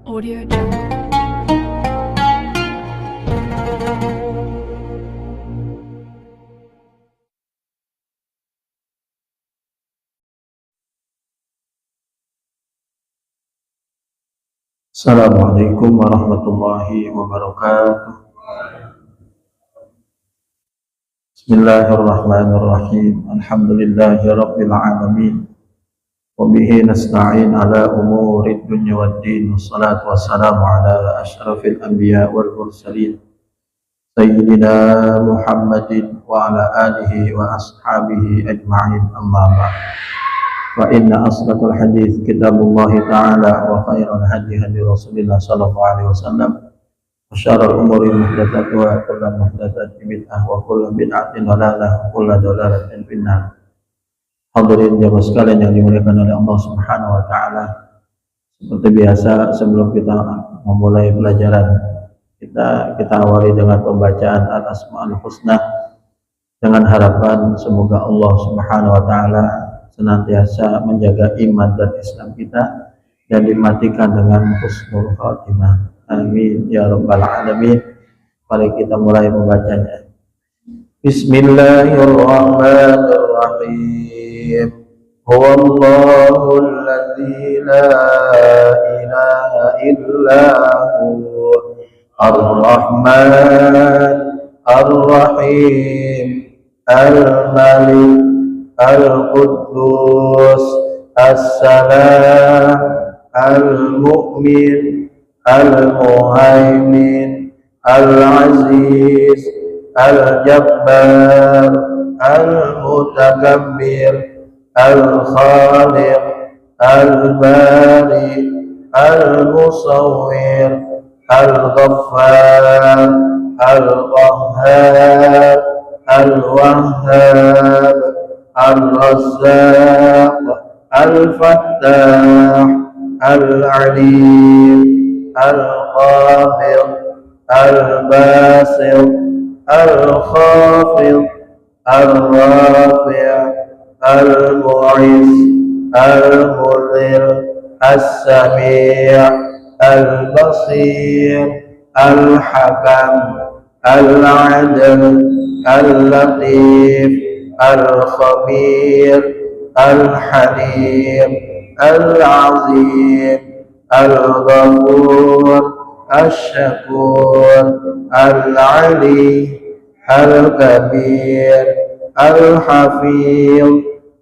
Audio Jungle. Assalamualaikum warahmatullahi wabarakatuh. Bismillahirrahmanirrahim. Alhamdulillahi rabbil alamin. Wa bihi nasta'in ala umurid dunya waddin. Wassalatu wassalamu ala asyrafil anbiya wal mursalin Sayyidina Muhammadin wa ala alihi wa ashabihi ajma'in, amma ba'd. Wa inna asdaqal hadits kitabullahi ta'ala wa khairal hadi hadi Rasulillah sallallahu alaihi wasallam wa syarrul umuri muhdatsatuha wa kullu muhdatsatin bid'ah wa kullu bid'atin dhalalah wa kullu dhalalatin finnar. Hadirin jamaah sekalian yang dimuliakan oleh Allah Subhanahu wa taala. Seperti biasa, sebelum kita memulai pelajaran kita awali dengan pembacaan Al-Asmaul Husna dengan harapan semoga Allah Subhanahu wa taala senantiasa menjaga iman dan Islam kita dan dimatikan dengan husnul khatimah. Amin ya rabbal alamin. Mari kita mulai membacanya. Bismillahirrahmanirrahim. Huwallahul ladzi la ilaha illa hu ar-rahman ar-rahim al-malik Al-Quddus As-Salam Al-Mu'min Al-Muhaimin Al-Aziz Al-Jabbar Al-Mutakabbir Al-Khaliq Al-Bari Al-Musawwir Al-Ghaffar Al-Qahhar Al-Wahhab Al-Razzaq Al-Fattah Al-Alim Al-Qabid Al-Basit Al-Khafid Al-Rafi' Al-Mu'izz Al-Mudhil As-Sami' Al-Basir Al-Hakam Al-Adil Al-Latif Al-Khabir Al-Halim Al-Azim Al-Ghafur Al-Shakur Al-Ali Al-Kabir Al-Hafiz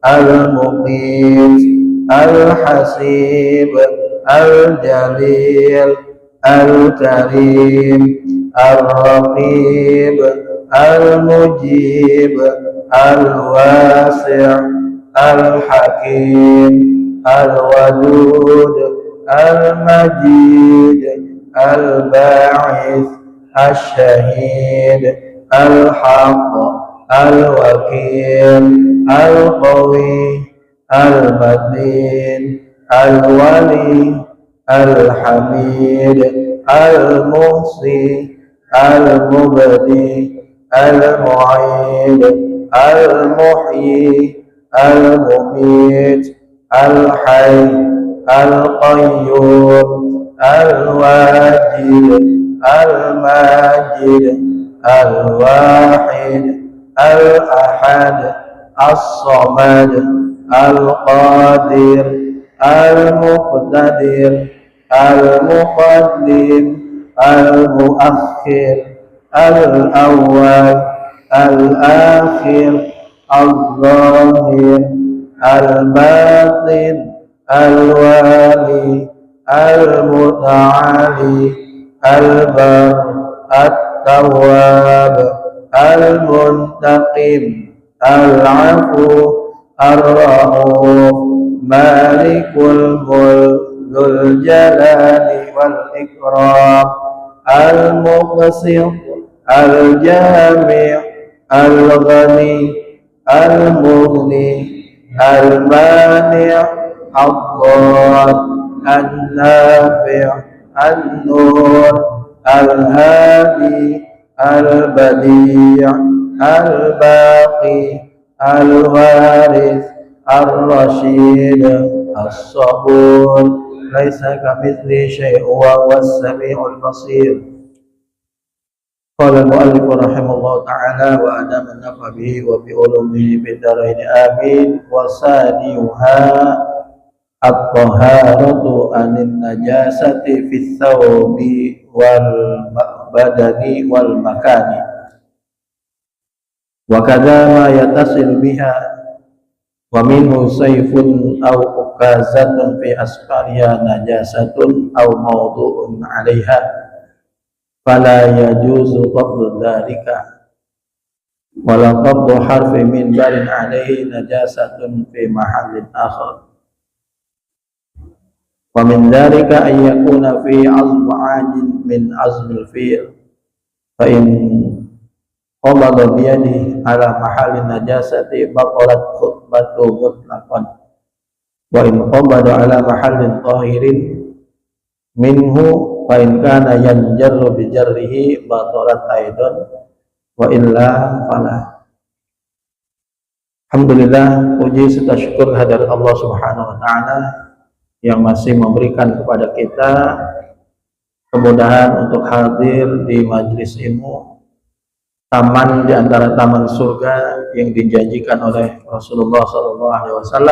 Al-Muqit Al-Hasib Al-Jalil Al-Karim Al-Raqib Al-Mujib Al-Wasi' Al-Hakim Al-Wadud Al-Majid Al-Ba'ith Al-Shahid Al-Haq Al-Wakil Al-Qawi Al-Matin Al-Wali Al-Hamid Al-Muhsi Al-Mubdi Al-Mu'id Al-Muhyi Al-Mumit Al-Hayy Al-Qayyum Al-Wajid Al-Majid Al-Wahid Al-Ahad As-Samad Al-Qadir Al-Muqtadir Al-Muqaddim Al-Muakhir Al-Awwal Al-Akhir Al-Zahir Al-Batin Al-Wali Al-Muta'ali Al-Bar At-Tawwab Al-Muntaqim Al-Afu Ar-Ra'uf Malikul Mulk Dzul Jalali wal Ikram Al-Muqsit Al-Jami' Al-Ghani Al-Mughni Al-Mani' Al-Dhar Al-Nafi' Al-Nur Al-Hadi Al-Badi' Al-Baqi Al-Warith Ar-Rashid As-Sabur ليس كمثله شيء وهو السميع البصير. قال المؤلف رحمه الله تعالى وأدام النفع به وبعلومه في الدارين آمين. وثانيها الطهارة عن النجاسة في الثوب والبدن والمكان وكذا ما يتصل بها ومنه سيف أو أكازة في أسفارها نجاسة أو موضوع عليها فلا يجوز قبض ذلك ولا قبض حرف منبر عليه نجاسة في محل آخر. ومن ذلك أن يكون في عظم عاج من عظم الفيل فإن قبض بيده على محل النجاسة بطلت خطبته مطلقا وإن قبض على محل طاهر منه فإن كان ينجر بجره بطلت أيضا وإلا فلا. Alhamdulillah, puji serta syukur kehadirat Allah Subhanahu wa taala yang masih memberikan kepada kita kemudahan untuk hadir di majelis ilmu, taman di antara taman surga yang dijanjikan oleh Rasulullah SAW,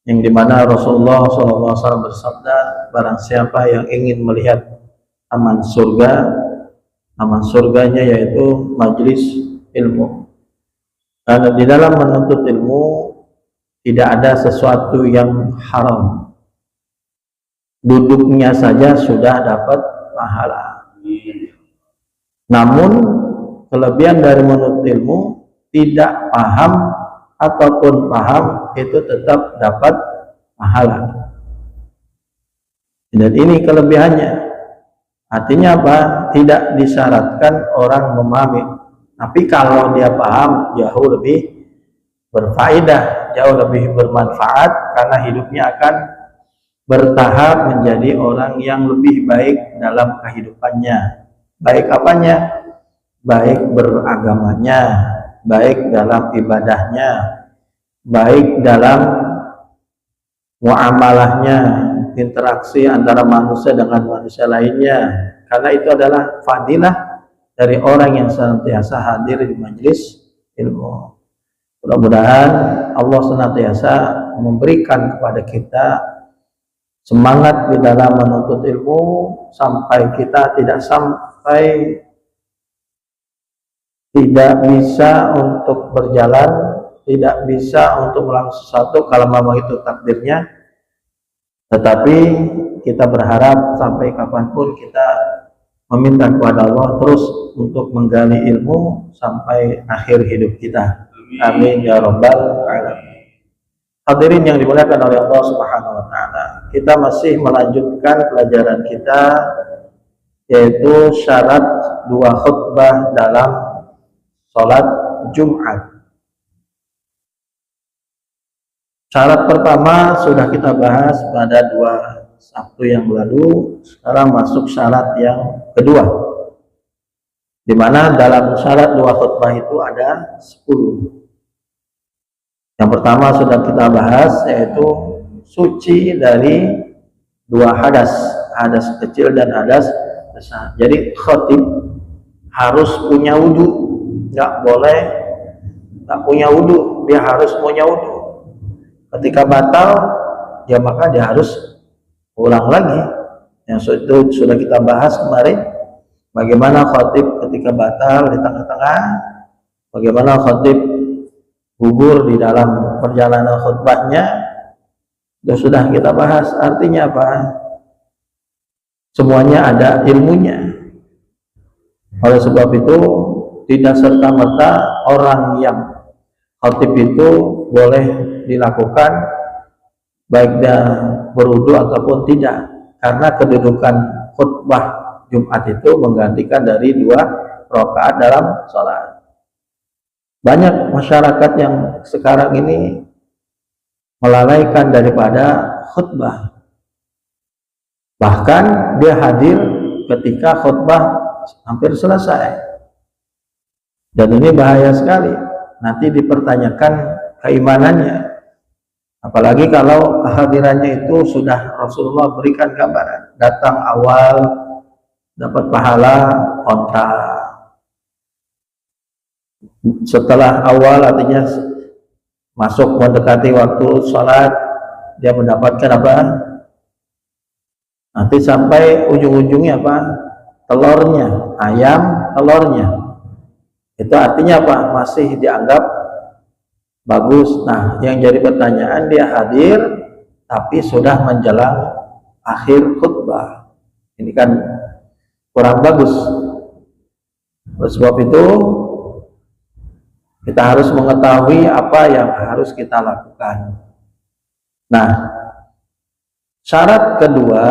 yang dimana Rasulullah SAW bersabda, barang siapa yang ingin melihat taman surga, taman surganya yaitu majelis ilmu. Karena di dalam menuntut ilmu tidak ada sesuatu yang haram, duduknya saja sudah dapat pahala. Namun kelebihan dari menuntut ilmu, tidak paham ataupun paham itu tetap dapat pahala. Dan ini kelebihannya. Artinya apa? Tidak disyaratkan orang memahami, tapi kalau dia paham jauh lebih berfaedah, jauh lebih bermanfaat, karena hidupnya akan bertahap menjadi orang yang lebih baik dalam kehidupannya. Baik apanya? Baik beragamanya, baik dalam ibadahnya, baik dalam muamalahnya, interaksi antara manusia dengan manusia lainnya. Karena itu adalah fadilah dari orang yang senantiasa hadir di majelis ilmu. Mudah-mudahan Allah senantiasa memberikan kepada kita semangat di dalam menuntut ilmu sampai kita tidak bisa untuk berjalan, tidak bisa untuk melakukan sesuatu kalau memang itu takdirnya. Tetapi kita berharap sampai kapanpun kita meminta kepada Allah terus untuk menggali ilmu sampai akhir hidup kita. Amin ya rabbal alamin. Hadirin yang dimuliakan oleh Allah Subhanahu wa taala, kita masih melanjutkan pelajaran kita, yaitu syarat dua khutbah dalam sholat Jumat. Syarat pertama sudah kita bahas pada 2 Sabtu yang lalu. Sekarang masuk syarat yang kedua, di mana dalam syarat dua khutbah itu ada 10. Yang pertama sudah kita bahas, yaitu suci dari 2 hadas, hadas kecil dan hadas besar. Jadi khatib harus punya wudhu. Nggak boleh nggak punya wudhu, dia harus punya wudhu. Ketika batal, ya maka dia harus ulang lagi. Yang itu sudah kita bahas kemarin, bagaimana khatib ketika batal di tengah-tengah, bagaimana khatib gugur di dalam perjalanan khutbahnya, sudah kita bahas. Artinya apa? Semuanya ada ilmunya. Oleh sebab itu tidak serta-merta orang yang khatib itu boleh dilakukan baik dia berwudu ataupun tidak, karena kedudukan khutbah Jumat itu menggantikan dari 2 rakaat dalam sholat. Banyak masyarakat yang sekarang ini melalaikan daripada khutbah, bahkan dia hadir ketika khutbah hampir selesai. Dan ini bahaya sekali, nanti dipertanyakan keimanannya. Apalagi kalau kehadirannya itu sudah Rasulullah berikan gambaran, datang awal dapat pahala onta, setelah awal artinya masuk mendekati waktu sholat dia mendapatkan apa? Nanti sampai ujung-ujungnya apa? Telurnya, ayam telurnya. Itu artinya apa? Masih dianggap bagus. Nah, yang jadi pertanyaan, dia hadir tapi sudah menjelang akhir khutbah. Ini kan kurang bagus. Oleh sebab itu kita harus mengetahui apa yang harus kita lakukan. Nah, syarat kedua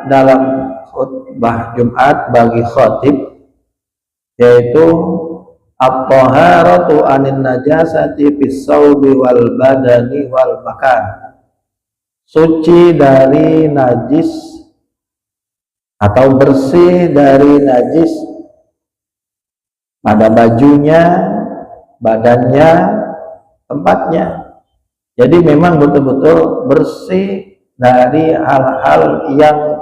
dalam khutbah Jumat bagi khatib yaitu at-taharatu anin najasati fis saubi wal badani wal makan. Suci dari najis atau bersih dari najis pada bajunya, badannya, tempatnya. Jadi memang betul-betul bersih dari hal-hal yang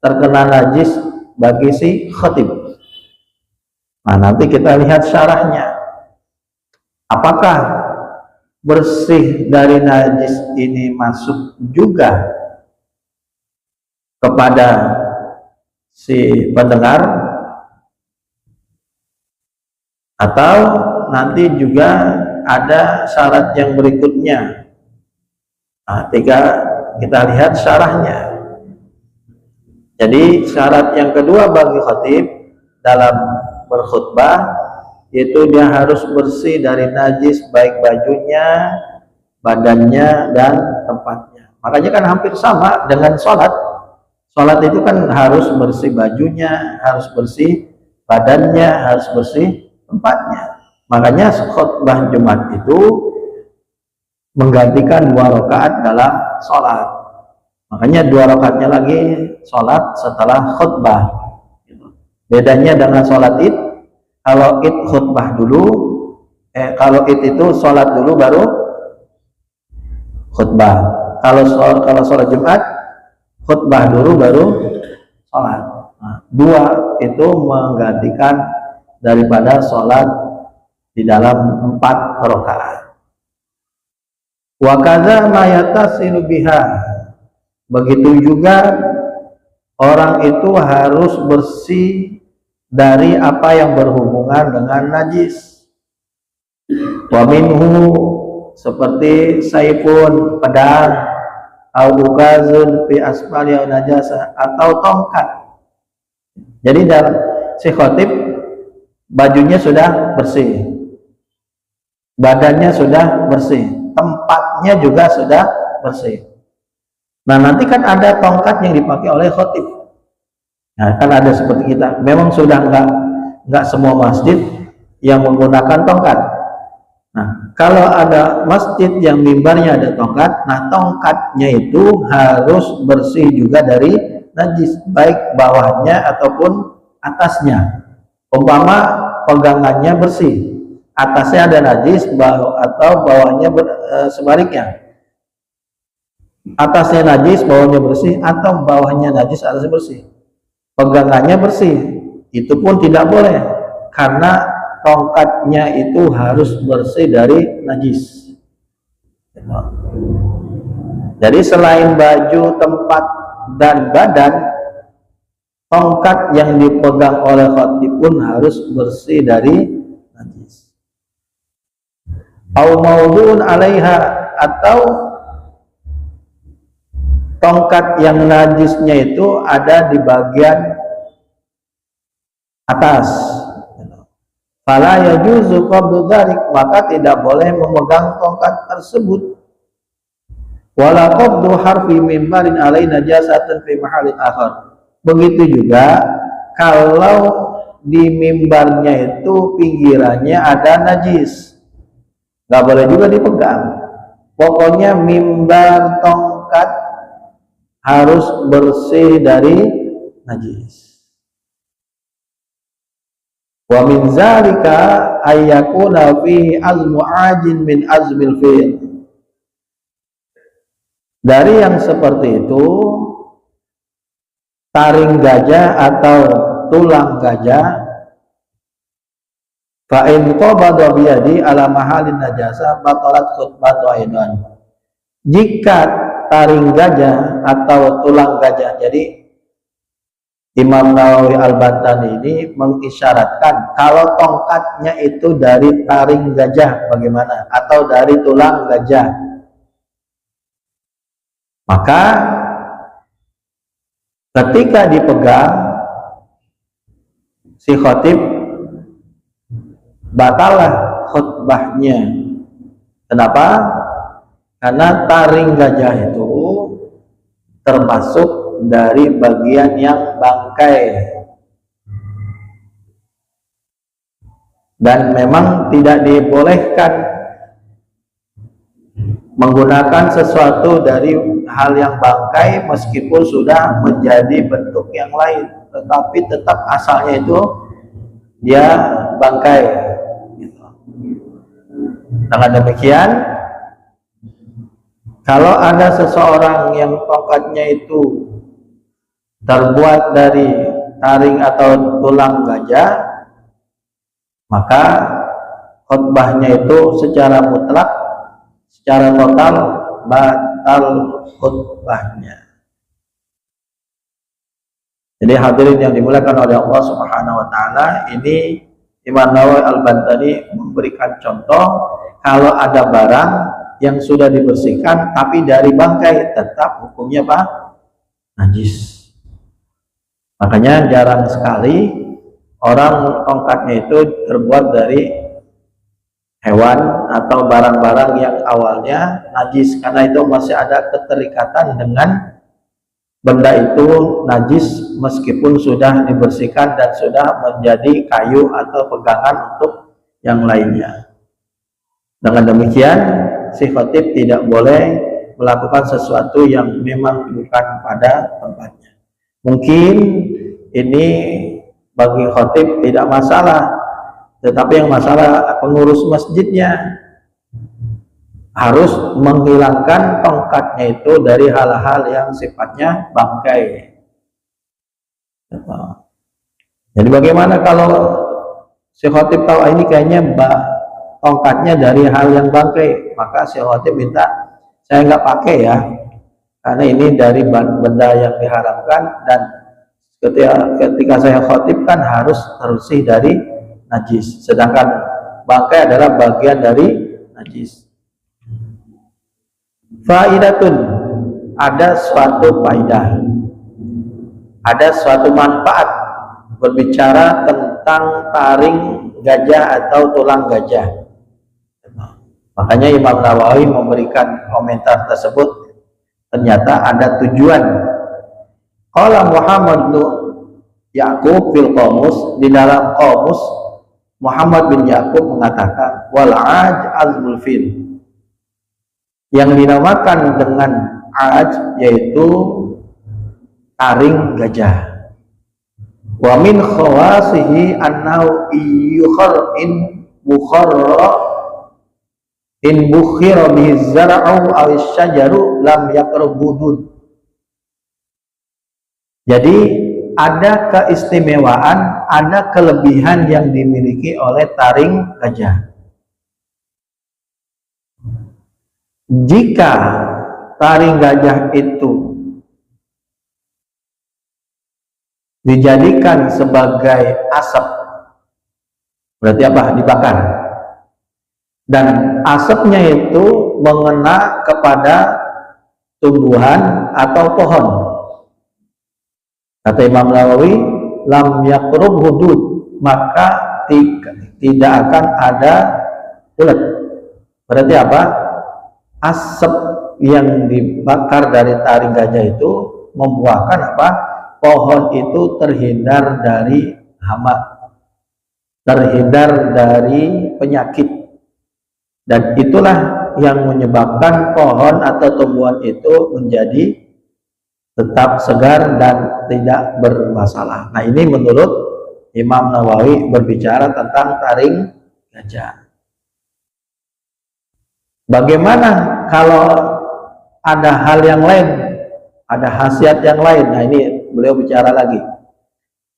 terkena najis bagi si khatib. Nah, nanti kita lihat syarahnya. Apakah bersih dari najis ini masuk juga kepada si pendengar, atau nanti juga ada syarat yang berikutnya. Nah, kita lihat syarahnya. Jadi syarat yang kedua bagi khatib dalam berkhutbah yaitu dia harus bersih dari najis baik bajunya, badannya, dan tempatnya. Makanya kan hampir sama dengan sholat. Sholat itu kan harus bersih bajunya, harus bersih badannya, harus bersih tempatnya. Makanya khutbah Jumat itu menggantikan 2 rakaat dalam sholat. Makanya 2 rakaatnya lagi sholat setelah khutbah. Bedanya dengan sholat id, kalau id khutbah dulu, kalau id itu sholat dulu baru khutbah. Kalau sholat Jumat khutbah dulu baru sholat. Nah, 2 itu menggantikan daripada sholat di dalam 4 rakaat. Wa kadza ma yatasilu biha. Begitu juga orang itu harus bersih dari apa yang berhubungan dengan najis. Wa minhu, seperti saifun, pedang, au ukazun fi asfali najasa, atau tongkat. Jadi dalam si khatib bajunya sudah bersih, badannya sudah bersih, tempatnya juga sudah bersih. Nah, nanti kan ada tongkat yang dipakai oleh khatib. Nah, kan ada seperti kita. Memang sudah enggak semua masjid yang menggunakan tongkat. Nah, kalau ada masjid yang mimbarnya ada tongkat, nah tongkatnya itu harus bersih juga dari najis, baik bawahnya ataupun atasnya. Umpama pegangannya bersih, atasnya ada najis, atau bawahnya sebaliknya. Atasnya najis, bawahnya bersih, atau bawahnya najis, atasnya bersih. Pegangannya bersih, itu pun tidak boleh, karena tongkatnya itu harus bersih dari najis. Jadi selain baju, tempat, dan badan, tongkat yang dipegang oleh khatib pun harus bersih dari najis. Au maudun alaiha, atau tongkat yang najisnya itu ada di bagian atas. Fala yajuzu qabdu dzalik, maka tidak boleh memegang tongkat tersebut. Wala qabdu harfi mimbarin alai najasatan fi mahallin akhar. Begitu juga kalau di mimbarnya itu pinggirannya ada najis, nggak boleh juga dipegang. Pokoknya mimbar tongkat harus bersih dari najis. Wa min zalika ayyakuna fihi azmu ajin min azmil fil. Dari yang seperti itu, taring gajah atau tulang gajah, fa in qabada biyadi ala mahalin najasa batalat khutbatu aidan. Jika taring gajah atau tulang gajah, jadi Imam Nawawi Al-Bantani ini mengisyaratkan kalau tongkatnya itu dari taring gajah bagaimana, atau dari tulang gajah, maka ketika dipegang si khotib batalah khutbahnya. Kenapa? Karena taring gajah itu termasuk dari bagian yang bangkai, dan memang tidak dibolehkan menggunakan sesuatu dari hal yang bangkai meskipun sudah menjadi bentuk yang lain, tetapi tetap asalnya itu dia bangkai gitu. Dengan demikian, kalau ada seseorang yang tongkatnya itu terbuat dari taring atau tulang gajah, maka khutbahnya itu secara mutlak, secara total batal khutbahnya. Jadi hadirin yang dimuliakan oleh Allah Subhanahu wa taala, ini Imam Nawawi Al-Bantani memberikan contoh kalau ada barang yang sudah dibersihkan tapi dari bangkai, tetap hukumnya apa? Najis. Makanya jarang sekali orang tongkatnya itu terbuat dari hewan atau barang-barang yang awalnya najis, karena itu masih ada keterikatan dengan benda itu najis meskipun sudah dibersihkan dan sudah menjadi kayu atau pegangan untuk yang lainnya. Dengan demikian, si khatib tidak boleh melakukan sesuatu yang memang bukan pada tempatnya. Mungkin ini bagi khatib tidak masalah, tetapi yang masalah pengurus masjidnya harus menghilangkan tongkatnya itu dari hal-hal yang sifatnya bangkai. Jadi bagaimana kalau si khatib tahu ini kayaknya tongkatnya dari hal yang bangkai, maka si khatib minta saya nggak pakai ya, karena ini dari benda yang diharamkan, dan ketika saya khatib kan harus bersih dari najis, sedangkan bangkai adalah bagian dari najis. Faidatun, ada suatu faidah, ada suatu manfaat berbicara tentang taring gajah atau tulang gajah. Makanya Imam Nawawi memberikan komentar tersebut, ternyata ada tujuan. Qala Muhammad bin Ya'qub fil qamus, di dalam qamus Muhammad bin Ya'qub mengatakan wal aj azmul fil, yang dinamakan dengan aj yaitu taring gajah. Wa min khawasihi annahu yukhar in bukhira bihi zar'u aw syajaru lam yaqrub hudud. Jadi ada keistimewaan, ada kelebihan yang dimiliki oleh taring gajah. Jika taring gajah itu dijadikan sebagai asap, berarti apa? Dibakar, dan asapnya itu mengena kepada tumbuhan atau pohon, kata Imam Nawawi, lam yaqrub hudud, maka tidak akan ada ulet. Berarti apa? Asap yang dibakar dari taring gajah itu membuahkan apa? Pohon itu terhindar dari hama, terhindar dari penyakit, dan itulah yang menyebabkan pohon atau tumbuhan itu menjadi tetap segar dan tidak bermasalah. Nah, ini menurut Imam Nawawi berbicara tentang taring gajah. Bagaimana kalau ada hal yang lain, ada khasiat yang lain. Nah ini beliau bicara lagi.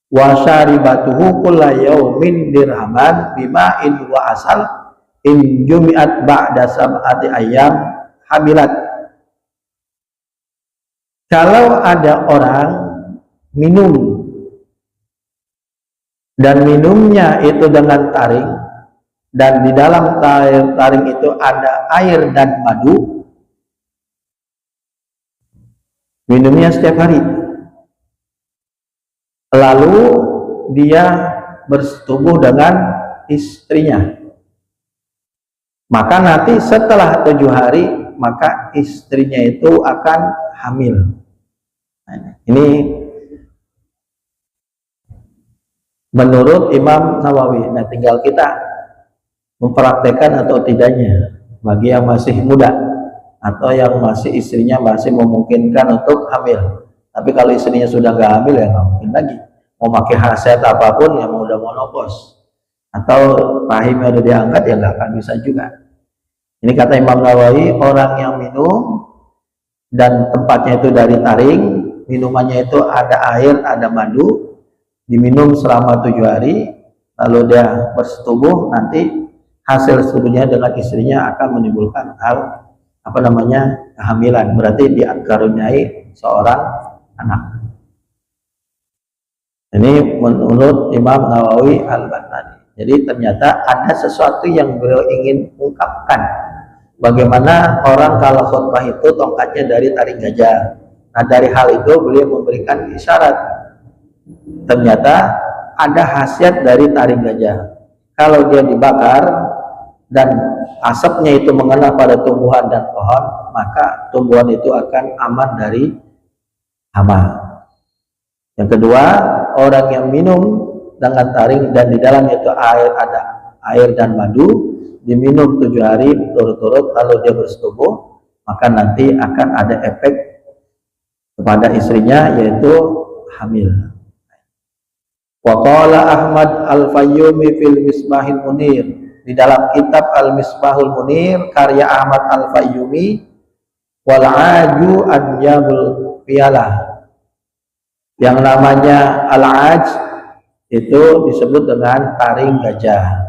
Wa syaribatuhu kulla yaumin dirhaman bima'in wa asal in jumi'at ba'da sab'ati ayyam hamilat. Kalau ada orang minum dan minumnya itu dengan taring, dan di dalam taring itu ada air dan madu, minumnya setiap hari, lalu dia bersetubuh dengan istrinya, maka nanti setelah 7 hari maka istrinya itu akan hamil. Nah, ini menurut Imam Nawawi. Nah tinggal kita mempraktekkan atau tidaknya bagi yang masih muda atau yang masih istrinya masih memungkinkan untuk hamil. Tapi kalau istrinya sudah nggak hamil ya nggak mungkin lagi mau pakai khasiat apapun yang udah monopos atau rahimnya udah diangkat ya nggak akan bisa juga. Ini kata Imam Nawawi, orang yang minum dan tempatnya itu dari taring, minumannya itu ada air, ada madu, diminum selama 7 hari, lalu dia bersetubuh, nanti hasil setubuhnya dengan istrinya akan menimbulkan hal kehamilan, berarti dikaruniai seorang anak. Ini menurut Imam Nawawi Al-Baghdadi. Jadi ternyata ada sesuatu yang beliau ingin ungkapkan, bagaimana orang kalau khutbah itu tongkatnya dari taring gajah. Nah dari hal itu beliau memberikan isyarat, ternyata ada khasiat dari taring gajah. Kalau dia dibakar dan asapnya itu mengena pada tumbuhan dan pohon, maka tumbuhan itu akan aman dari hama. Yang kedua, orang yang minum dengan taring dan di dalamnya itu ada air dan madu, diminum 7 hari berturut-turut lalu dia bersetubuh, maka nanti akan ada efek kepada istrinya, yaitu hamil. Wa qala Ahmad Al-Fayyumi fil Misbahil Munir, di dalam kitab Al-Misbahul Munir karya Ahmad Al-Fayyumi, wal aju anjabul pialah, yang namanya al-aj itu disebut dengan taring gajah.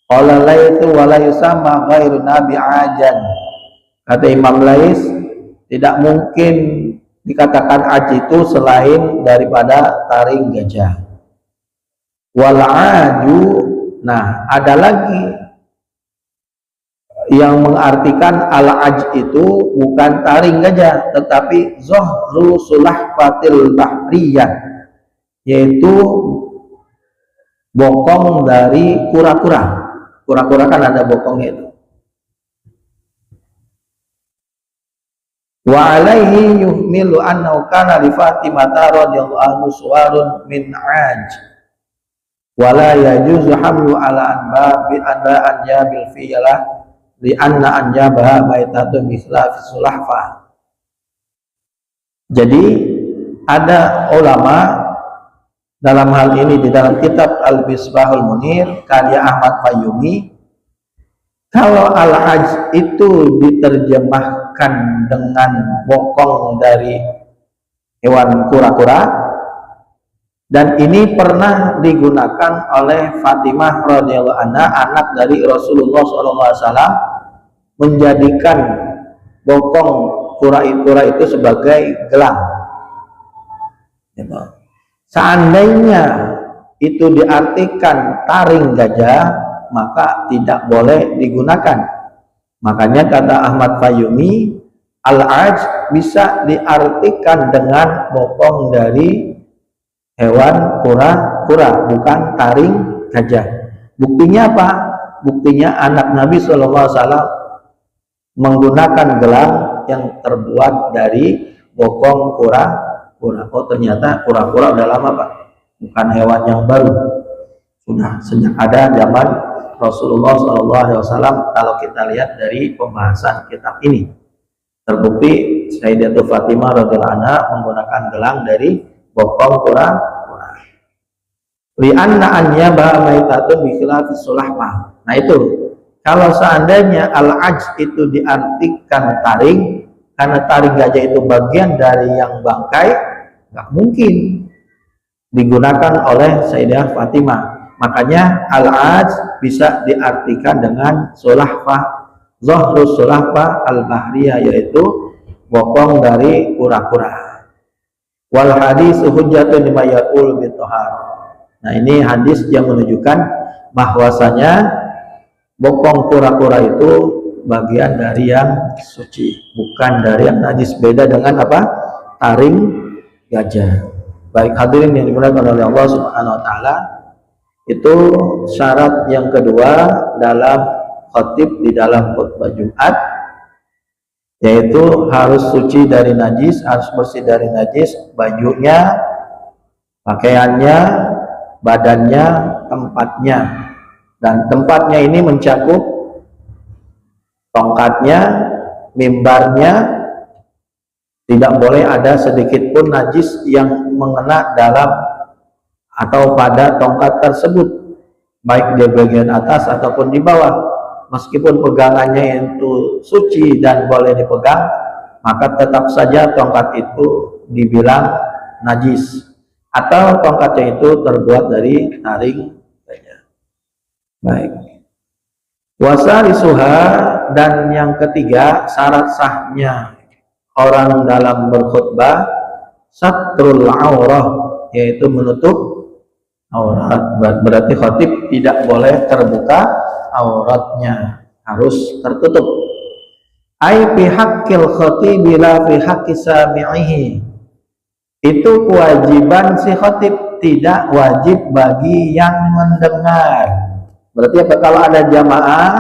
Qala laitu wa la yusamma ghairu nabi ajan, kata Imam Lais, tidak mungkin dikatakan aj itu selain daripada taring gajah. Wal aju, nah ada lagi yang mengartikan al-aj itu bukan taring gajah, tetapi zohru sulahfatil bahriyah, yaitu bokong dari kura-kura. Kura-kura kan ada bokongnya itu. Wa alaihi yuhmilu annahu kana li Fatimah radhiyallahu anhu suwarun min aj, wala yajuzu hamlu ala anjabil fiyalah li anna anjabaha maitatun misla fi sulahfa. Jadi ada ulama dalam hal ini di dalam kitab Al-Misbahul Munir karya Ahmad Fayyumi, kalau al-aj itu diterjemahkan dengan bokong dari hewan kura-kura, dan ini pernah digunakan oleh Fatimah radhiyallahu anha, anak dari Rasulullah SAW, menjadikan bokong kura-kura itu sebagai gelang. Seandainya itu diartikan taring gajah, maka tidak boleh digunakan. Makanya kata Ahmad Fayyumi, al-aj bisa diartikan dengan bokong dari hewan kura-kura, bukan taring gajah. Buktinya apa? Buktinya anak Nabi SAW menggunakan gelang yang terbuat dari bokong kura-kura. Oh ternyata kura-kura udah lama Pak, bukan hewan yang baru, sudah sejak ada zaman Rasulullah SAW. Kalau kita lihat dari pembahasan kitab ini, terbukti Sayyidatul Fatimah radhiyallahu anha menggunakan gelang dari bokong kura-kura. Li'anna anyabaha maitatun bi khilafi sulahmah. Nah itu, kalau seandainya al-aj itu diartikan taring, karena taring gajah itu bagian dari yang bangkai, nggak mungkin digunakan oleh Sayyidah Fatimah. Makanya al-az bisa diartikan dengan sulahfah, zahrus sulahfah al-bahriyah, yaitu bokong dari kura-kura. Wal hadis hujjatun lima yaqul bitohar. Nah, ini hadis yang menunjukkan bahwasanya bokong kura-kura itu bagian dari yang suci, bukan dari yang najis. Beda dengan apa? Taring gajah. Baik hadirin yang dimuliakan oleh Allah Subhanahu wa taala, itu syarat yang kedua dalam khatib di dalam khutbah Jumat, yaitu harus suci dari najis, harus bersih dari najis, bajunya, pakaiannya, badannya, tempatnya. Dan tempatnya ini mencakup tongkatnya, mimbarnya, tidak boleh ada sedikit pun najis yang mengena dalam atau pada tongkat tersebut, baik di bagian atas ataupun di bawah. Meskipun pegangannya itu suci dan boleh dipegang, maka tetap saja tongkat itu dibilang najis, atau tongkatnya itu terbuat dari taring gajah. Baik. Wasalisuha, dan yang ketiga syarat sahnya orang dalam berkhutbah, satrul aurah, yaitu menutup aurat. Berarti khatib tidak boleh terbuka auratnya, harus tertutup. Ai fi haqqil khatib la fi haqqi sami'ihi. Itu kewajiban si khatib, tidak wajib bagi yang mendengar. Berarti apa? Kalau ada jamaah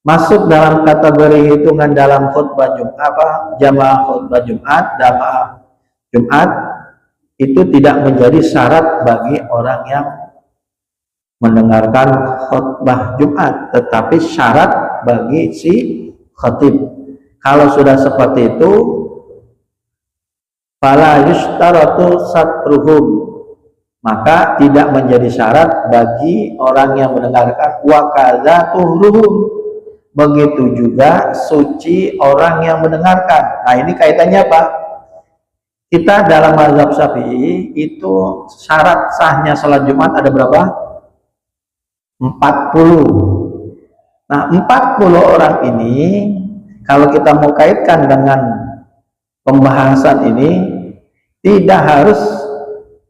masuk dalam kategori hitungan dalam khutbah Jumat, jamaah khutbah Jumat, jamaah Jumat, itu tidak menjadi syarat bagi orang yang mendengarkan khutbah Jumat, tetapi syarat bagi si khatib. Kalau sudah seperti itu, fala yushtaratu satruhum, maka tidak menjadi syarat bagi orang yang mendengarkan. Wa kadza tuhruhum, begitu juga suci orang yang mendengarkan. Nah, ini kaitannya apa? Kita dalam mazhab Syafi'i itu syarat sahnya salat Jumat ada berapa? 40. Nah, 40 orang ini kalau kita mau kaitkan dengan pembahasan ini, tidak harus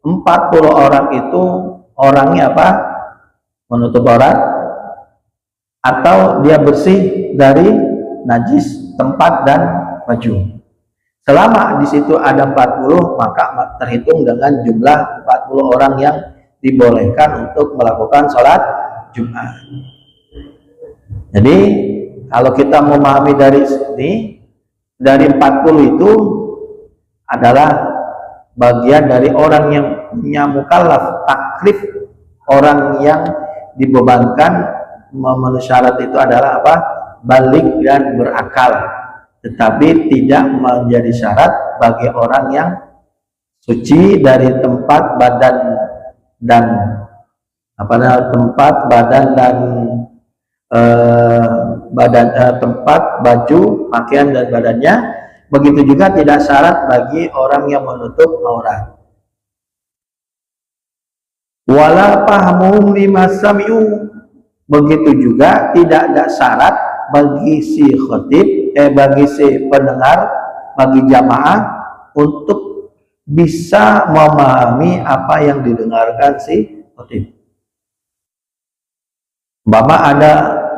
40 orang itu orangnya apa? Menutup aurat, atau dia bersih dari najis tempat dan baju. Selama di situ ada 40, maka terhitung dengan jumlah 40 orang yang dibolehkan untuk melakukan sholat Jumat. Jadi kalau kita memahami dari sini, dari 40 itu adalah bagian dari orang yang punya mukallaf, taklif, orang yang dibebankan memenuhi syarat itu adalah apa? Balik dan berakal, tetapi tidak menjadi syarat bagi orang yang suci dari tempat badan dan tempat badan dan tempat baju, pakaian dan badannya. Begitu juga tidak syarat bagi orang yang menutup aurat. Wala fahmuhum lima sami'u, begitu juga tidak ada syarat bagi si khatib, bagi si pendengar, bagi jamaah untuk bisa memahami apa yang didengarkan si khatib. Umpama ada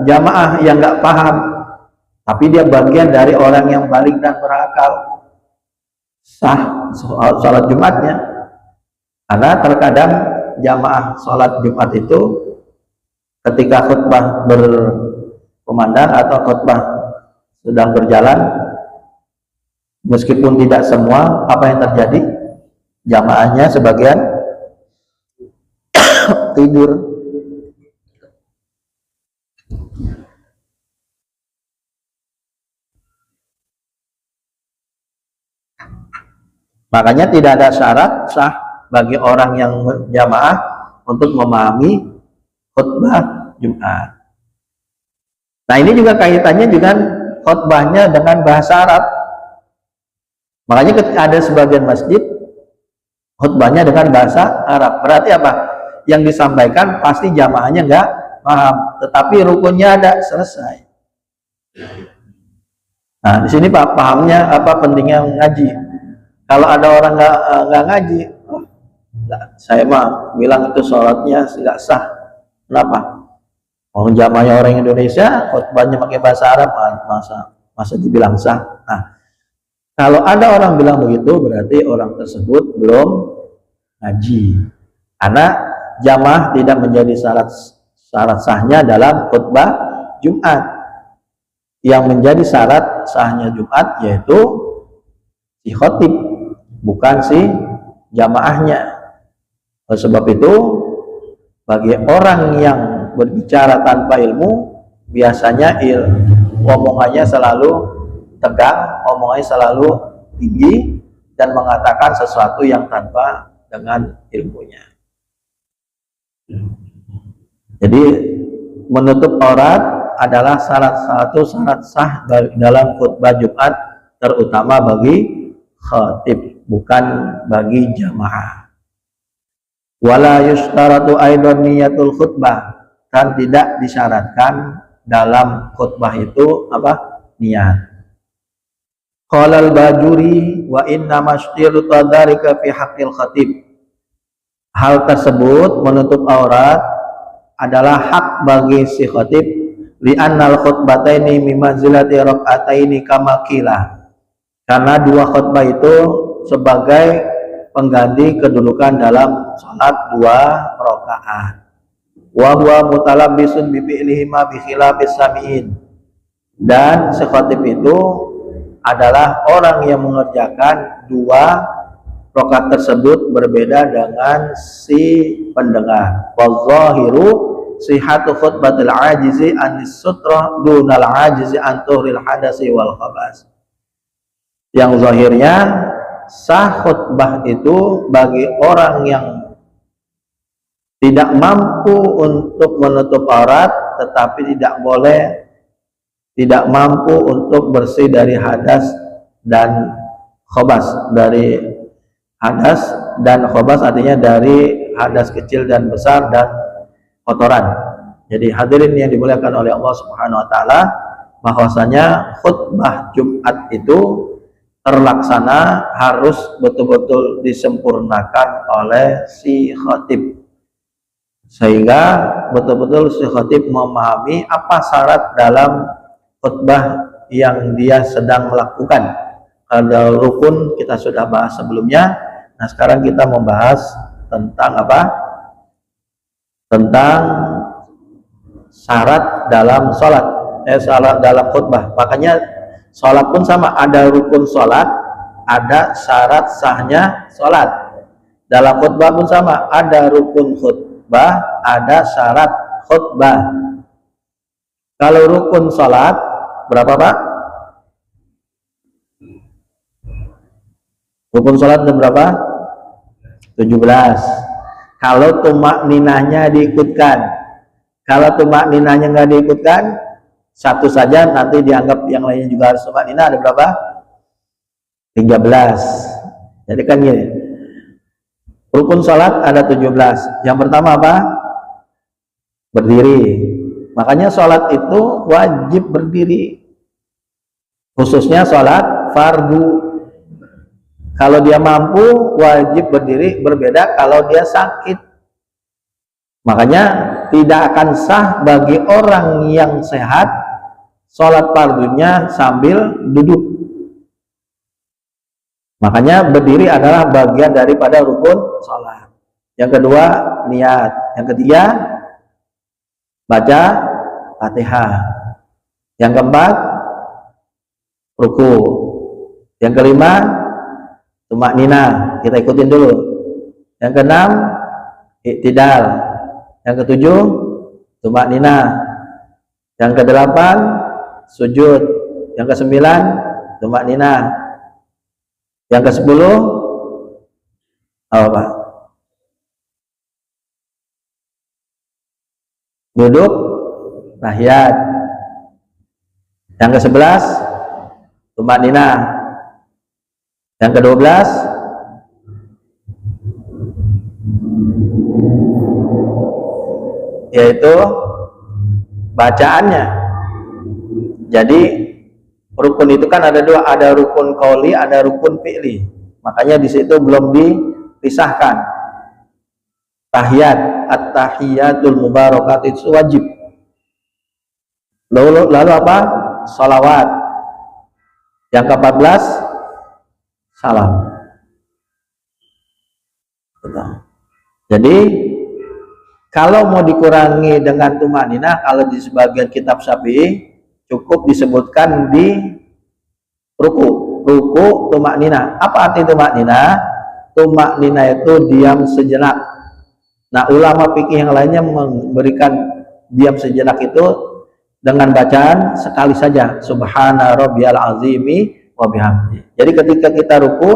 jamaah yang nggak paham, tapi dia bagian dari orang yang balik dan berakal, sah sholat Jumatnya. Karena terkadang jamaah sholat Jumat itu ketika khutbah berkumandang atau khutbah sedang berjalan, meskipun tidak semua, apa yang terjadi? Jamaahnya sebagian tidur. Makanya tidak ada syarat sah bagi orang yang jamaah untuk memahami khutbah Jumat. Nah, ini juga kaitannya dengan khutbahnya dengan bahasa Arab. Makanya ada sebagian masjid khutbahnya dengan bahasa Arab. Berarti apa? Yang disampaikan pasti jamaahnya nggak paham, tetapi rukunnya ada, selesai. Nah, di sini Pak pahamnya apa pentingnya ngaji. Kalau ada orang nggak ngaji, saya mah bilang itu sholatnya nggak sah. Kenapa? Orang jamaahnya orang Indonesia, khutbahnya pakai bahasa Arab, masa dibilang sah. Nah, kalau ada orang bilang begitu, berarti orang tersebut belum ngaji. Karena jamaah tidak menjadi syarat sahnya dalam khutbah Jumat. Yang menjadi syarat sahnya Jumat yaitu si khotib, bukan si jamaahnya. Oleh sebab itu, bagi orang yang berbicara tanpa ilmu, biasanya omongannya selalu tegang, omongannya selalu tinggi, dan mengatakan sesuatu yang tanpa dengan ilmunya. Jadi menutup aurat adalah salah satu syarat sah dalam khutbah Jumat, terutama bagi khatib, bukan bagi jamaah. Wala yushtaratu aidan niyatul khutbah, dan tidak disyaratkan dalam khutbah itu apa? Niat. Qala al-Bajuri wa inna mashtiru tadarika fi haqqil khatib. Hal tersebut menutup aurat adalah hak bagi si khatib, li'annal khutbataini mimanzilati rak'ataini kama qila. Karena dua khutbah itu sebagai pengganti kedudukan dalam salat 2 rakaat. Wa huwa mutalabbisun bi fi'lihima bi khilafis sami'in. Dan si khatib itu adalah orang yang mengerjakan 2 rakaat tersebut berbeda dengan si pendengar. Wa zahiru sihatu khutbatil ajizi anis sutrah dunal ajizi anturil hadasi wal khabas. Yang zahirnya sah khutbah itu bagi orang yang tidak mampu untuk menutup aurat, tetapi tidak mampu untuk bersih dari hadas dan khabas. Dari hadas dan khabas artinya dari hadas kecil dan besar dan kotoran. Jadi hadirin yang dimuliakan oleh Allah Subhanahu wa taala, bahwasanya khutbah Jumat itu terlaksana harus betul-betul disempurnakan oleh si khatib, sehingga betul-betul si khatib memahami apa syarat dalam khutbah yang dia sedang melakukan. Kalau rukun kita sudah bahas sebelumnya. Nah, sekarang kita membahas tentang apa? Tentang syarat dalam sholat, syarat dalam khutbah. Makanya sholat pun sama, ada rukun sholat, ada syarat sahnya sholat. Dalam khutbah pun sama, ada rukun khutbah, ada syarat khutbah. Kalau rukun sholat berapa Pak? Rukun sholat ada berapa? 17. Kalau tumak ninahnya diikutkan, kalau tumak ninahnya nggak diikutkan, satu saja nanti dianggap yang lainnya juga harus tumak ninah, ada berapa? 13. Jadi kan gini, rukun sholat ada 17. Yang pertama apa? Berdiri. Makanya sholat itu wajib berdiri, khususnya sholat fardu. Kalau dia mampu wajib berdiri, berbeda kalau dia sakit. Makanya tidak akan sah bagi orang yang sehat sholat fardunya sambil duduk. Makanya berdiri adalah bagian daripada rukun sholat. Yang kedua, niat. Yang ketiga, baca Fatihah. Yang keempat, ruku. Yang kelima, tumak nina, kita ikutin dulu. Yang keenam, iktidal. Yang ketujuh, tumak nina. Yang kedelapan, sujud. Yang kesembilan, tumak nina. Yang ke-10 apa Pak? Duduk tahiyat. Yang ke-11 tumak nina. Yang ke-12 yaitu bacaannya. Jadi rukun itu kan ada dua, ada rukun qauli, ada rukun fi'li. Makanya di situ belum dipisahkan. Tahiyat, at-tahiyatul mubarakat itu wajib. Lalu apa? Salawat. Yang ke-14 salam. Jadi kalau mau dikurangi dengan tumanina, kalau di sebagian kitab Syafi'i cukup disebutkan di ruku tumanina. Apa arti tumanina? Tumanina itu diam sejenak. Nah, ulama fikih yang lainnya memberikan diam sejenak itu dengan bacaan sekali saja, subhana rabbiyal azimi wa bihamdi. Jadi ketika kita ruku,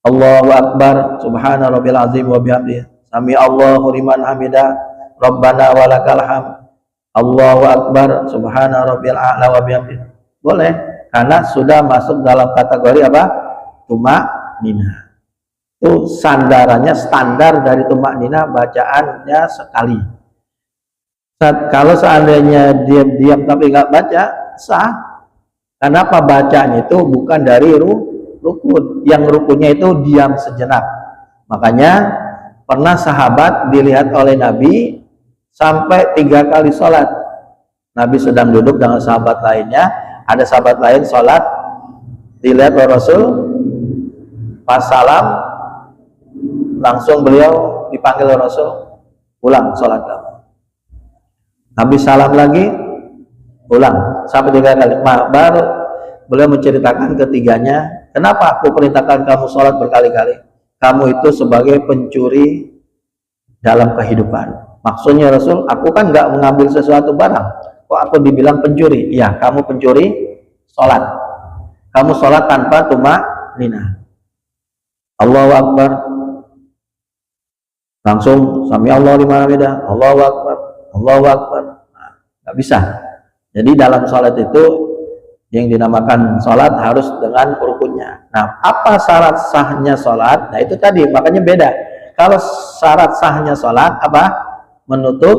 Allahu akbar, subhana rabbiyal azimi wa bihamdi, sami Allahu liman hamidah, rabbana walakal hamd, Allahu akbar, subhana rabbiyal a'la wa bihamdi. Boleh, karena sudah masuk dalam kategori apa? Tumanina. Itu sandarannya, standar dari tumanina, bacaannya sekali. Kalau seandainya diam-diam tapi nggak baca, sah. Kenapa? Bacanya itu bukan dari rukun. Yang rukunnya itu diam sejenak. Makanya pernah sahabat dilihat oleh Nabi sampai 3 kali sholat. Nabi sedang duduk dengan sahabat lainnya, ada sahabat lain sholat, dilihat oleh Rasul, pas salam langsung beliau dipanggil oleh Rasul, ulang sholat kamu. Habis salam lagi, ulang sampai 3 kali. Baru beliau menceritakan ketiganya, kenapa aku perintahkan kamu sholat berkali-kali? Kamu itu sebagai pencuri dalam kehidupan. Maksudnya Rasul, aku kan nggak mengambil sesuatu barang. Kok aku dibilang pencuri? Ya, kamu pencuri sholat. Kamu sholat tanpa tumanina. Allahu akbar. Langsung sami Allahu liman hamidah, Allahu akbar, Allahu akbar. Nah, nggak bisa. Jadi dalam sholat itu yang dinamakan sholat harus dengan rukunnya. Nah, apa syarat sahnya sholat? Nah, itu tadi, makanya beda. Kalau syarat sahnya sholat apa? Menutup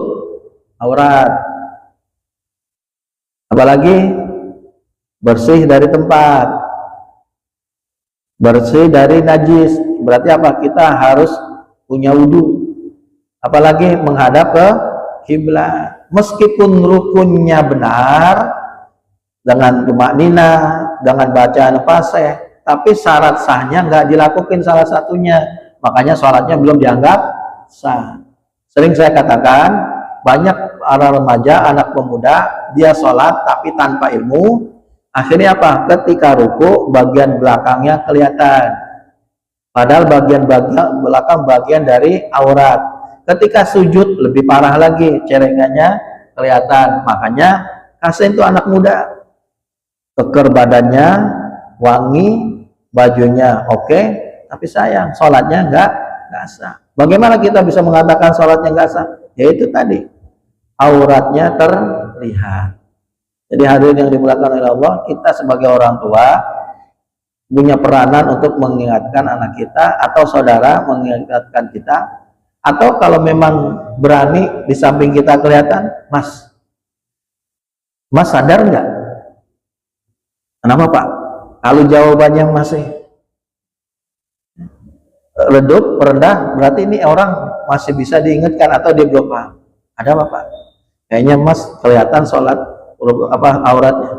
aurat. Apalagi bersih dari tempat, bersih dari najis. Berarti apa? Kita harus punya wudhu. Apalagi menghadap ke kiblat. Meskipun rukunnya benar, dengan tumanina, dengan bacaan fasih, tapi syarat sahnya nggak dilakukan salah satunya, makanya sholatnya belum dianggap sah. Sering saya katakan, banyak para remaja, anak pemuda, dia sholat tapi tanpa ilmu. Akhirnya apa? Ketika ruku, bagian belakangnya kelihatan, padahal bagian belakang bagian dari aurat. Ketika sujud lebih parah lagi, celengannya kelihatan. Makanya kasihan itu anak muda, keker badannya, wangi, bajunya oke, tapi sayang sholatnya nggak sah. Bagaimana kita bisa mengatakan sholatnya nggak sah? Yaitu tadi, auratnya terlihat. Jadi hadirin yang dimuliakan oleh Allah, kita sebagai orang tua punya peranan untuk mengingatkan anak kita atau saudara mengingatkan kita, atau kalau memang berani di samping kita kelihatan, mas sadar nggak? Kenapa Pak? Kalau jawabannya masih redup, rendah, berarti ini orang masih bisa diingatkan atau dia belum paham. Ada apa Pak? Kayaknya mas kelihatan sholat apa auratnya.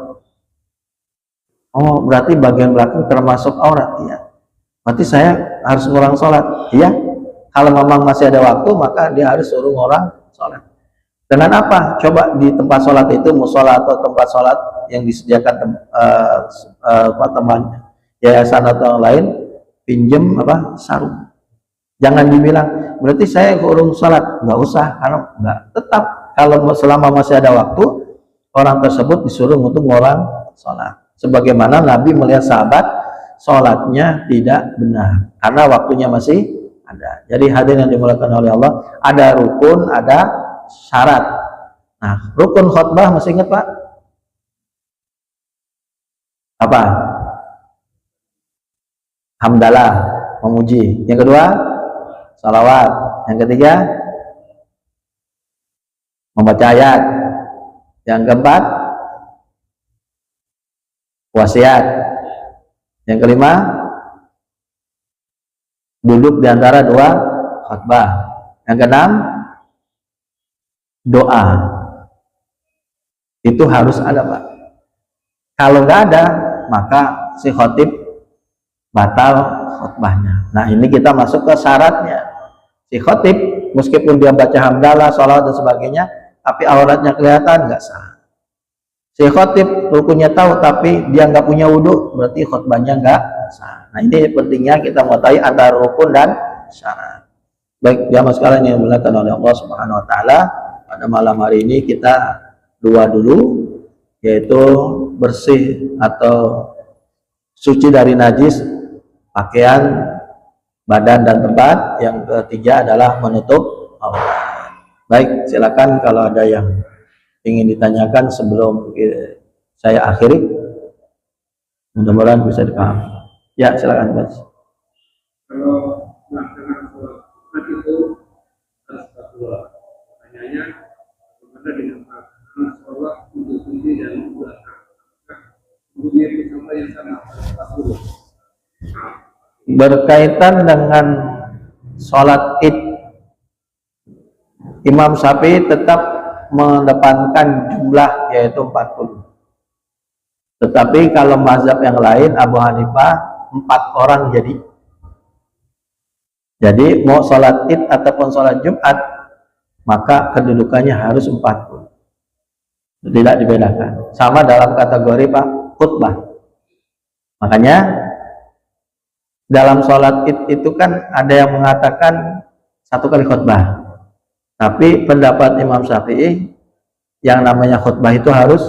Oh, berarti bagian belakang termasuk aurat ya. Berarti saya harus ngurang sholat. Iya. Kalau memang masih ada waktu, maka dia harus suruh orang sholat. Dengan apa? Coba di tempat sholat itu, musola atau tempat sholat yang disediakan teman yayasan atau yang lain, pinjem apa sarung. Jangan dibilang berarti saya urung sholat, nggak usah, karena nggak. Tetap kalau selama masih ada waktu, orang tersebut disuruh untuk orang sholat. Sebagaimana Nabi melihat sahabat sholatnya tidak benar karena waktunya masih ada. Jadi hadirin yang dimuliakan oleh Allah, ada rukun, ada syarat. Nah, rukun khutbah masih ingat Pak? Apa? hamdalah, memuji. Yang kedua, salawat. Yang ketiga, membaca ayat. Yang keempat, wasiat. Yang kelima, duduk di antara dua khutbah. Yang keenam, doa. Itu harus ada, Pak. Kalau nggak ada, maka si khotib batal khutbahnya. Nah, ini kita masuk ke syaratnya. Si khotib meskipun dia baca hamdalah, sholawat dan sebagainya, tapi auratnya kelihatan, nggak sah. Si khotib rukunnya tahu tapi dia nggak punya wudhu, berarti khutbahnya nggak sah. Nah, ini pentingnya kita mengetahui antara rukun dan syarat. Baik jamaah sekalian yang dimuliakan oleh Allah Subhanahu Wa Taala, pada malam hari ini kita dua dulu, yaitu bersih atau suci dari najis pakaian, badan dan tempat. Yang ketiga adalah menutup aurat. Baik, silakan kalau ada yang ingin ditanyakan sebelum saya akhiri, mudah-mudahan bisa dipahami. Ya, silakan Mas. Kalau melaksanakan sholat itu harus dua. Pertanyaannya, bagaimana dengan melaksanakan sholat untuk sendiri dan belakang? Bunyi sama yang sama dulu. Berkaitan dengan sholat id, Imam Syafi'i tetap mengedepankan jumlah, yaitu 40. Tetapi kalau mazhab yang lain, Abu Hanifah 4 orang jadi mau sholat id ataupun sholat Jumat, maka kedudukannya harus 40, tidak dibedakan. Sama dalam kategori Pak khutbah. Makanya dalam sholat id itu kan ada yang mengatakan 1 kali khutbah, tapi pendapat Imam Syafi'i yang namanya khutbah itu harus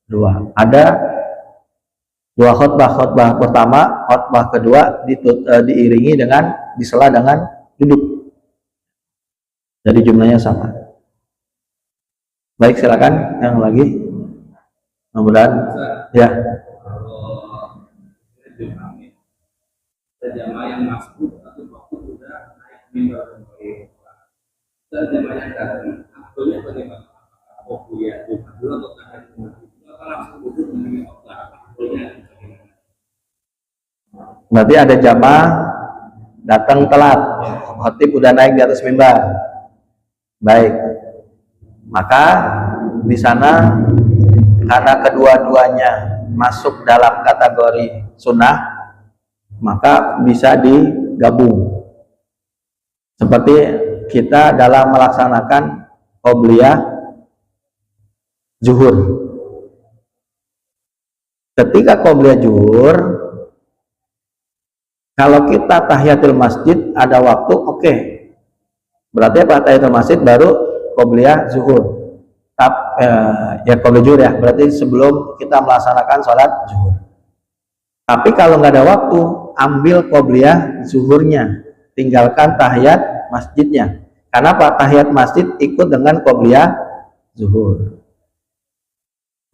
2. Ada 2 khutbah. Khutbah pertama, khutbah kedua diiringi dengan disela dengan duduk. Jadi jumlahnya sama. Baik, silakan yang lagi. Mudah-mudahan ya. Jamaah yang masuk atau waktu sudah naik mimbar dan jamaah yang datang, aktualnya bagaimana? Oh iya, dulu atau tahun apa langsung duduk dengan aktualnya? Berarti ada jamaah datang telat, khotib udah naik di atas mimbar. Baik, maka di sana karena kedua-duanya masuk dalam kategori sunnah, maka bisa digabung. Seperti kita dalam melaksanakan qobliyah zuhur. Ketika qobliyah zuhur, kalau kita tahiyatul masjid ada waktu, oke. Berarti apa? Tahiyatul masjid baru qobliyah zuhur. Ya qobliyah zuhur ya, berarti sebelum kita melaksanakan sholat zuhur. Tapi kalau nggak ada waktu, ambil qobliyah zuhurnya, tinggalkan tahiyat masjidnya. Karena Pak tahiyat masjid ikut dengan qobliyah zuhur.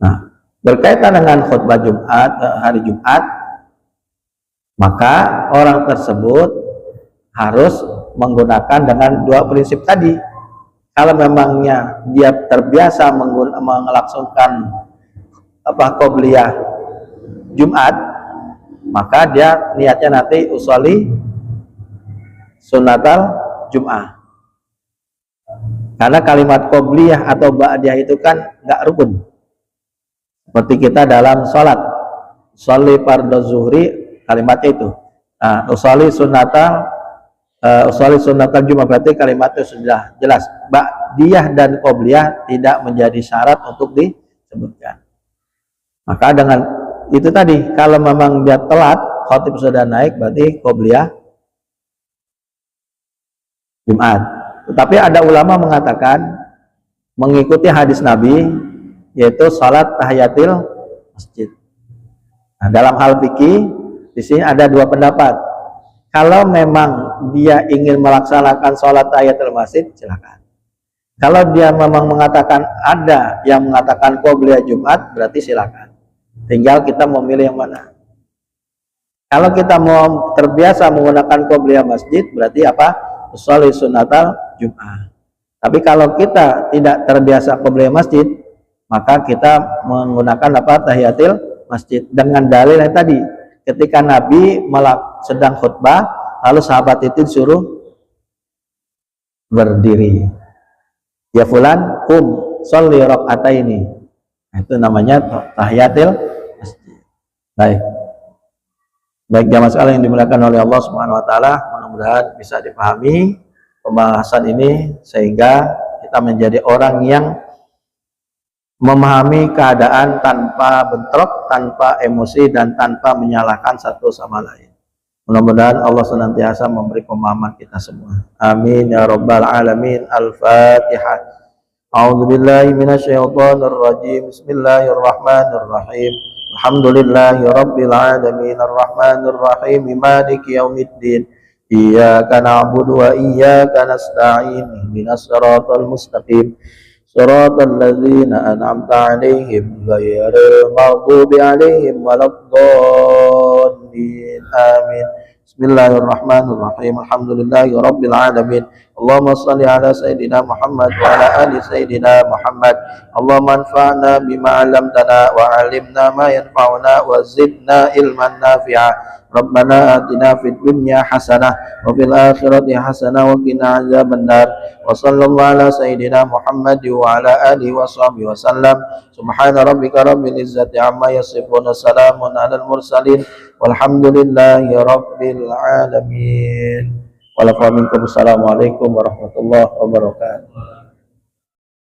Nah, berkaitan dengan khutbah Jumat, hari Jumat, maka orang tersebut harus menggunakan dengan 2 prinsip tadi. Kalau memangnya dia terbiasa melaksanakan qobliyah Jumat, maka dia niatnya nanti usolli sunnatal Jum'ah. Karena kalimat qobliyah atau ba'diyah itu kan nggak rukun. Seperti kita dalam sholat, usolli fardhu zuhri, kalimatnya itu. Nah, usolli sunnatal Jum'ah, berarti kalimatnya sudah jelas. Ba'diyah dan qobliyah tidak menjadi syarat untuk disebutkan. Maka dengan itu tadi, kalau memang dia telat, khotib sudah naik, berarti qobliyah Jumat. Tetapi ada ulama mengatakan mengikuti hadis Nabi, yaitu salat tahiyatil masjid. Nah, dalam hal fikih di sini ada 2 pendapat. Kalau memang dia ingin melaksanakan salat tahiyatul masjid, silakan. Kalau dia memang mengatakan, ada yang mengatakan qobliyah Jumat, berarti silakan. Tinggal kita memilih yang mana. Kalau kita mau terbiasa menggunakan qobliyah masjid, berarti apa? Sholli sunnatal Jum'ah. Tapi kalau kita tidak terbiasa qobliyah masjid, maka kita menggunakan apa? Tahiyatil masjid dengan dalil yang tadi. Ketika Nabi sedang khutbah, lalu sahabat itu disuruh berdiri. Ya fulan, sholli rakaataini. Itu namanya tahiyatil masjid. Baik jamaah sekalian yang dimuliakan oleh Allah Subhanahu wa taala, mudah-mudahan bisa dipahami pembahasan ini sehingga kita menjadi orang yang memahami keadaan tanpa bentrok, tanpa emosi dan tanpa menyalahkan satu sama lain. Mudah-mudahan Allah senantiasa memberi pemahaman kita semua. Amin ya rabbal alamin. Al-Fatihah. A'udzubillahi minasyaitonir rajim. Bismillahirrahmanirrahim. Alhamdulillahi rabbil alamin arrahmanir rahim maliki yaumiddin iyyaka na'budu wa iyyaka nasta'in ihdinas siratal mustaqim siratal ladzina an'amta 'alaihim ghairil maghdubi 'alaihim waladdallin amin. Bismillahirrahmanirrahim. Alhamdulillahi rabbil alamin. Allahumma shalli ala sayyidina Muhammad wa ala ali sayyidina Muhammad. Allahumma anfa'na bima 'allamtana wa 'allimna ma yanfa'una wa zidna ilman nafi'a. Rabbana atina fid dunya hasanah wa fil akhirati hasanah wa qina adzabannar. Wa sallallahu ala sayyidina Muhammad wa ala alihi wa sahbihi wa sallam. Subhana rabbika rabbil izzati amma yasifun. Salamun alal mursalin walhamdulillahi rabbil alamin. Wassalamualaikum warahmatullahi wabarakatuh.